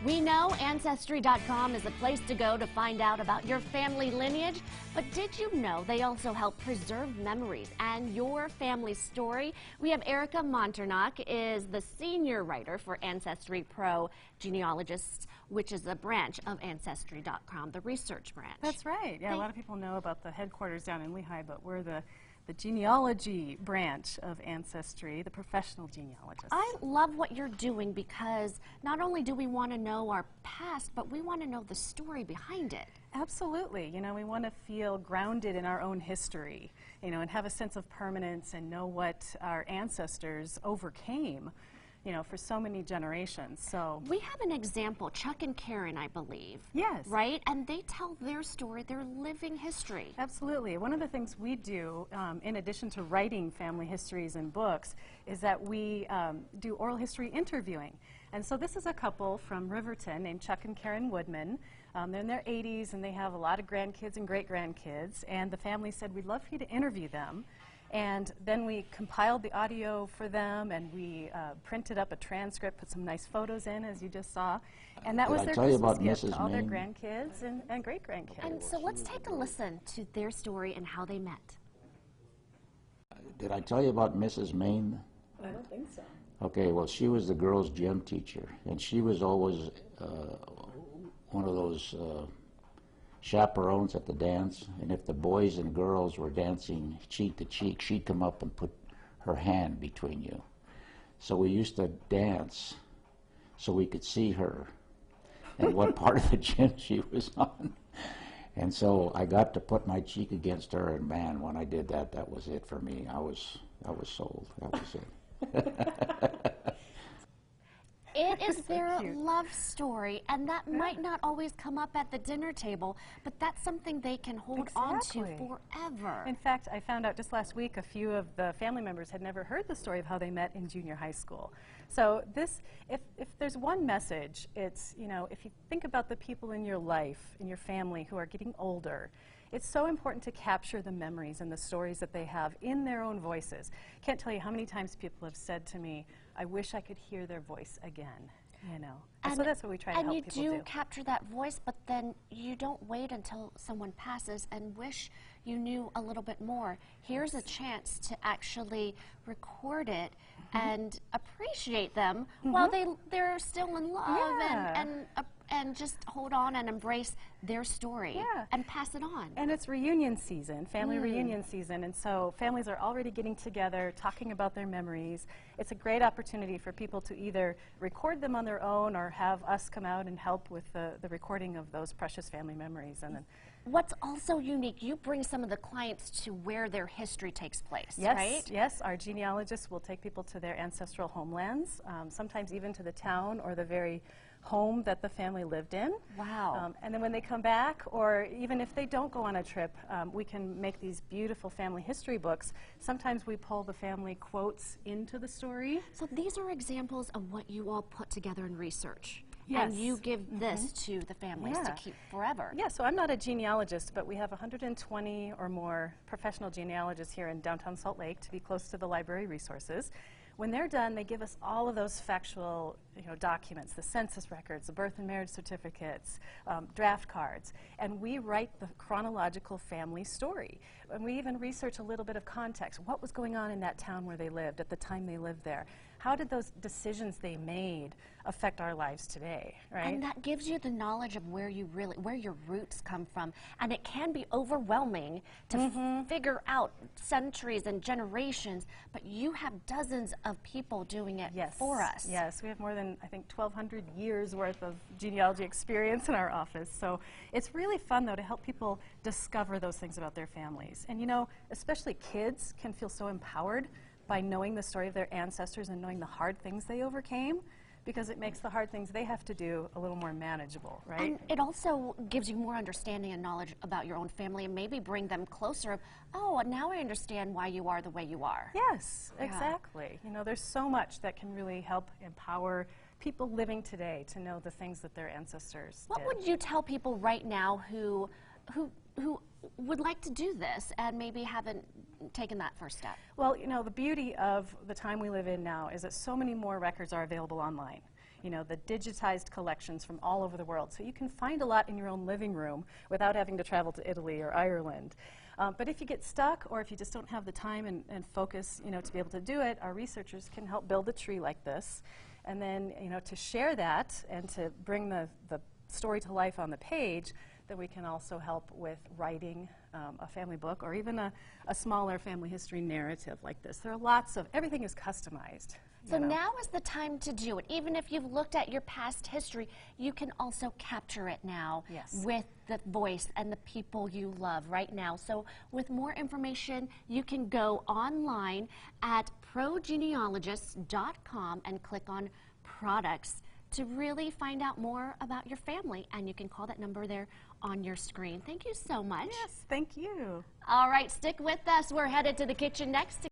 We know Ancestry.com is a place to go to find out about your family lineage, but did you know they also help preserve memories and your family story? We have Erica Monternock is the senior writer for AncestryProGenealogists, which is a branch of Ancestry.com, the research branch. That's right. Yeah, a lot of people know about the headquarters down in Lehigh, but we're the genealogy branch of Ancestry, the professional genealogists. I love what you're doing because not only do we want to know our past, but we want to know the story behind it. Absolutely. You know, we want to feel grounded in our own history, you know, and have a sense of permanence and know what our ancestors overcame, you know, for so many generations. So we have an example, Chuck and Karen, I believe. Yes. Right? And they tell their story, their living history. Absolutely. One of the things we do, in addition to writing family histories and books, is that we do oral history interviewing. And so this is a couple from Riverton named Chuck and Karen Woodman. They're in their 80s and they have a lot of grandkids and great-grandkids. And the family said, we'd love for you to interview them. And then we compiled the audio for them, and we printed up a transcript, put some nice photos in, as you just saw. And that was their Christmas gift to all their grandkids and great-grandkids. And so let's take a listen to their story and how they met. Did I tell you about Mrs. Main? I don't think so. Okay, well, she was the girls' gym teacher, and she was always one of those chaperones at the dance, and if the boys and girls were dancing cheek to cheek, she'd come up and put her hand between you. So we used to dance so we could see her and what part of the gym she was on. And so I got to put my cheek against her, and man, when I did that, that was it for me. I was sold. That was it. It is their love story, and that might not always come up at the dinner table, but that's something they can hold on to forever. In fact, I found out just last week a few of the family members had never heard the story of how they met in junior high school. So this, if there's one message, it's, you know, if you think about the people in your life, in your family who are getting older, it's so important to capture the memories and the stories that they have in their own voices. Can't tell you how many times people have said to me, I wish I could hear their voice again, you know. And so that's what we try to help people do. And you do capture that voice, but then you don't wait until someone passes and wish you knew a little bit more. Here's a chance to actually record it and appreciate them while they're still in love and just hold on and embrace their story and pass it on. And it's reunion season, family reunion season, and so families are already getting together, talking about their memories. It's a great opportunity for people to either record them on their own or have us come out and help with the recording of those precious family memories. And then what's also unique, you bring some of the clients to where their history takes place, right? Yes, our genealogists will take people to their ancestral homelands, sometimes even to the town or the very home that the family lived in. Wow. And then when they come back, or even if they don't go on a trip, we can make these beautiful family history books. Sometimes we pull the family quotes into the story. So these are examples of what you all put together in research. Yes. And you give this to the families to keep forever. Yeah, so I'm not a genealogist, but we have 120 or more professional genealogists here in downtown Salt Lake to be close to the library resources. When they're done, they give us all of those factual, you know, documents, the census records, the birth and marriage certificates, draft cards, and we write the chronological family story. And we even research a little bit of context. What was going on in that town where they lived at the time they lived there? How did those decisions they made affect our lives today, right? And that gives you the knowledge of where your roots come from. And it can be overwhelming to figure out centuries and generations, but you have dozens of people doing it for us. Yes, we have more than, I think, 1,200 years worth of genealogy experience in our office. So it's really fun, though, to help people discover those things about their families. And, you know, especially kids can feel so empowered by knowing the story of their ancestors and knowing the hard things they overcame, because it makes the hard things they have to do a little more manageable, right? And it also gives you more understanding and knowledge about your own family and maybe bring them closer. Oh, now I understand why you are the way you are. Yes, exactly. You know, there's so much that can really help empower people living today to know the things that their ancestors did. What would you tell people right now who would like to do this and maybe haven't taken that first step? Well, you know, the beauty of the time we live in now is that so many more records are available online. you know, the digitized collections from all over the world. So you can find a lot in your own living room without having to travel to Italy or Ireland. But if you get stuck, or if you just don't have the time and focus, you know, to be able to do it, our researchers can help build a tree like this. And then, you know, to share that and to bring the story to life on the page, then we can also help with writing a family book, or even a smaller family history narrative like this. There are lots of, everything is customized. So now is the time to do it. Even if you've looked at your past history, you can also capture it now with the voice and the people you love right now. So with more information, you can go online at progenealogists.com and click on products to really find out more about your family. And you can call that number there on your screen. Thank you so much. Yes, thank you. All right, stick with us. We're headed to the kitchen next.